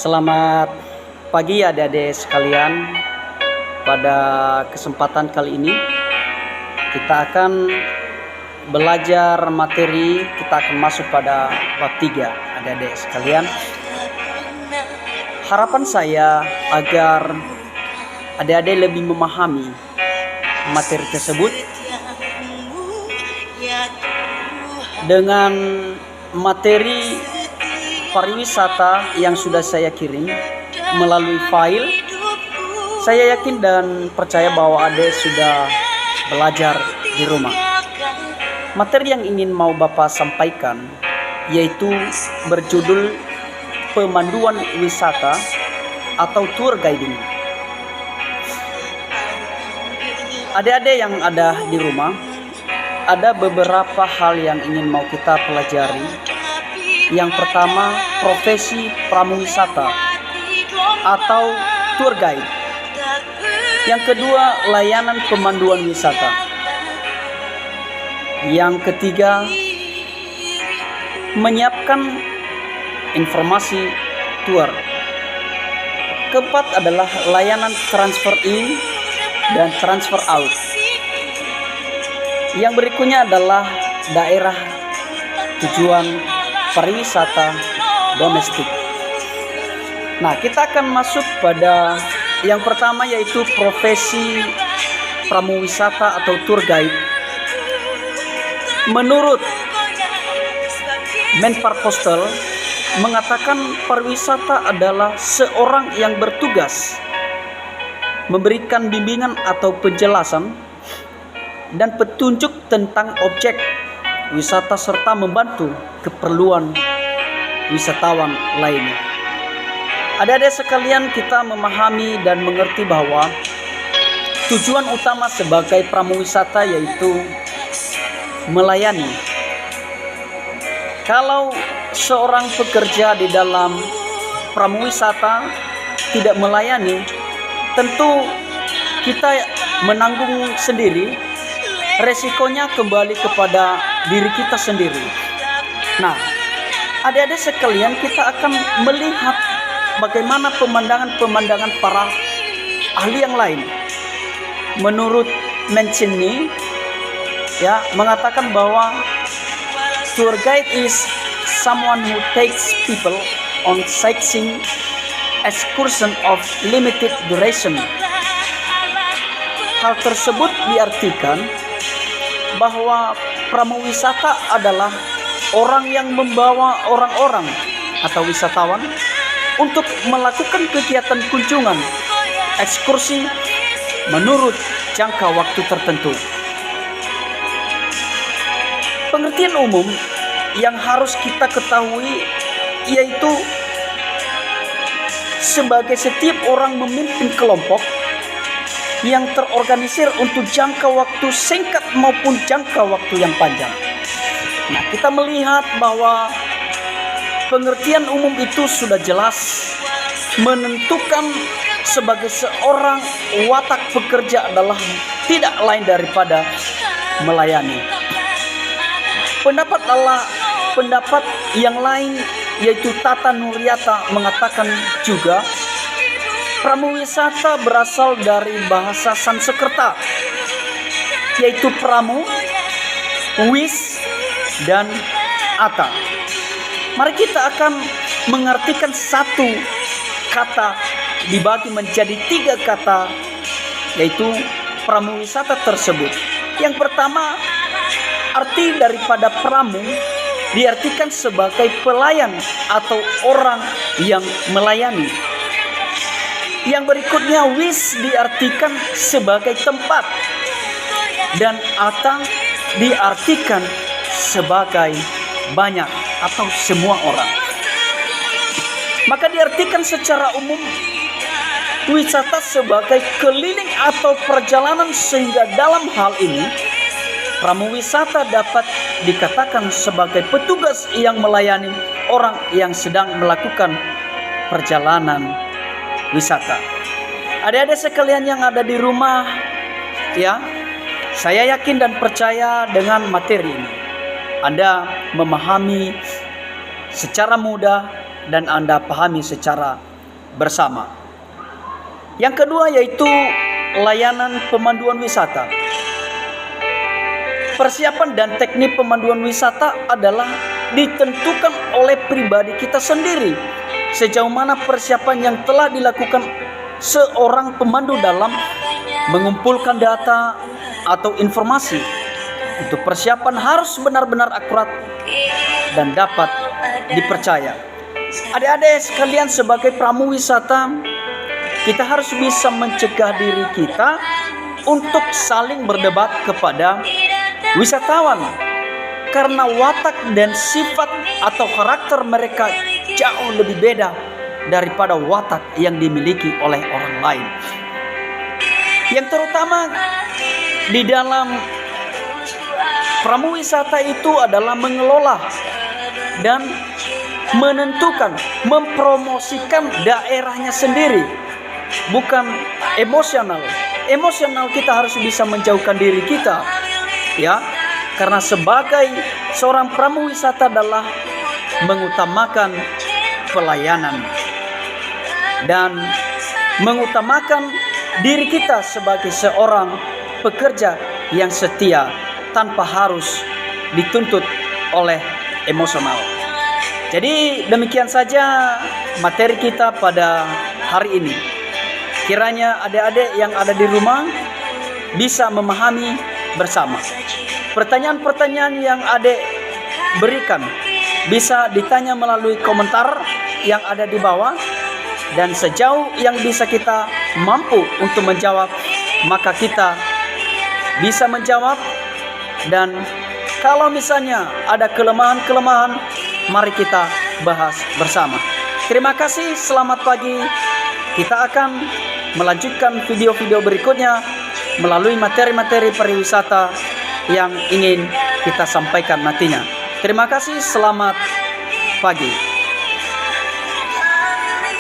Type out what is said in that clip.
Selamat pagi adik-adik sekalian. Pada kesempatan kali ini kita akan belajar materi, kita akan masuk pada bab 3 adik-adik sekalian. Harapan saya agar adik-adik lebih memahami materi tersebut dengan materi pariwisata yang sudah saya kirim melalui file. Saya yakin dan percaya bahwa adik sudah belajar di rumah. Materi yang ingin mau Bapak sampaikan yaitu berjudul pemanduan wisata atau tour guiding. Adik-adik yang ada di rumah, ada beberapa hal yang ingin mau kita pelajari. Yang pertama, profesi pramuwisata atau tour guide. Yang kedua, layanan pemanduan wisata. Yang ketiga, menyiapkan informasi tour. Keempat adalah layanan transfer in dan transfer out. Yang berikutnya adalah daerah tujuan pariwisata domestik. Nah, kita akan masuk pada yang pertama yaitu profesi pramuwisata atau tour guide. Menurut Menparpostel mengatakan pariwisata adalah seorang yang bertugas memberikan bimbingan atau penjelasan dan petunjuk tentang objek wisata serta membantu keperluan wisatawan lainnya. Adik-adik sekalian, kita memahami dan mengerti bahwa tujuan utama sebagai pramuwisata yaitu melayani. Kalau seorang pekerja di dalam pramuwisata tidak melayani, tentu kita menanggung sendiri resikonya kembali kepada diri kita sendiri. Nah, adik-adik sekalian, kita akan melihat bagaimana pemandangan-pemandangan para ahli yang lain. Menurut Mencini, mengatakan bahwa tour guide is someone who takes people on sightseeing excursion of limited duration. Hal tersebut diartikan bahwa pramuwisata adalah orang yang membawa orang-orang atau wisatawan untuk melakukan kegiatan kunjungan ekskursi menurut jangka waktu tertentu. Pengertian umum yang harus kita ketahui yaitu sebagai setiap orang memimpin kelompok yang terorganisir untuk jangka waktu singkat maupun jangka waktu yang panjang. Nah, kita melihat bahwa pengertian umum itu sudah jelas menentukan sebagai seorang watak pekerja adalah tidak lain daripada melayani. Pendapat yang lain yaitu Tata Nuryata mengatakan juga pramuwisata berasal dari bahasa Sanskerta yaitu pramu, wis, dan ata. Mari kita akan mengartikan satu kata dibagi menjadi 3 kata yaitu pramuwisata tersebut. Yang pertama, arti daripada pramu diartikan sebagai pelayan atau orang yang melayani. Yang berikutnya, wis diartikan sebagai tempat dan ata diartikan sebagai banyak atau semua orang. Maka diartikan secara umum wisata sebagai keliling atau perjalanan, sehingga dalam hal ini pramuwisata dapat dikatakan sebagai petugas yang melayani orang yang sedang melakukan perjalanan wisata. Adik-adik sekalian yang ada di rumah, saya yakin dan percaya dengan materi ini Anda memahami secara mudah dan Anda pahami secara bersama. Yang kedua yaitu layanan pemanduan wisata. Persiapan dan teknik pemanduan wisata adalah ditentukan oleh pribadi kita sendiri. Sejauh mana persiapan yang telah dilakukan seorang pemandu dalam mengumpulkan data atau informasi. Untuk persiapan harus benar-benar akurat dan dapat dipercaya. Adik-adik sekalian, sebagai pramu wisata, kita harus bisa mencegah diri kita untuk saling berdebat kepada wisatawan, karena watak dan sifat atau karakter mereka jauh lebih beda daripada watak yang dimiliki oleh orang lain. Yang terutama di dalam pramu wisata itu adalah mengelola dan menentukan, mempromosikan daerahnya sendiri, bukan emosional. Emosional kita harus bisa menjauhkan diri kita, ya, karena sebagai seorang pramu wisata adalah mengutamakan pelayanan dan mengutamakan diri kita sebagai seorang pekerja yang setia tanpa harus dituntut oleh emosional. Jadi demikian saja materi kita pada hari ini. Kiranya adik-adik yang ada di rumah bisa memahami bersama. Pertanyaan-pertanyaan yang adik berikan bisa ditanya melalui komentar yang ada di bawah, dan sejauh yang bisa kita mampu untuk menjawab, maka kita bisa menjawab. Dan kalau misalnya ada kelemahan-kelemahan, mari kita bahas bersama. Terima kasih, selamat pagi. Kita akan melanjutkan video-video berikutnya melalui materi-materi pariwisata yang ingin kita sampaikan nantinya. Terima kasih, selamat pagi.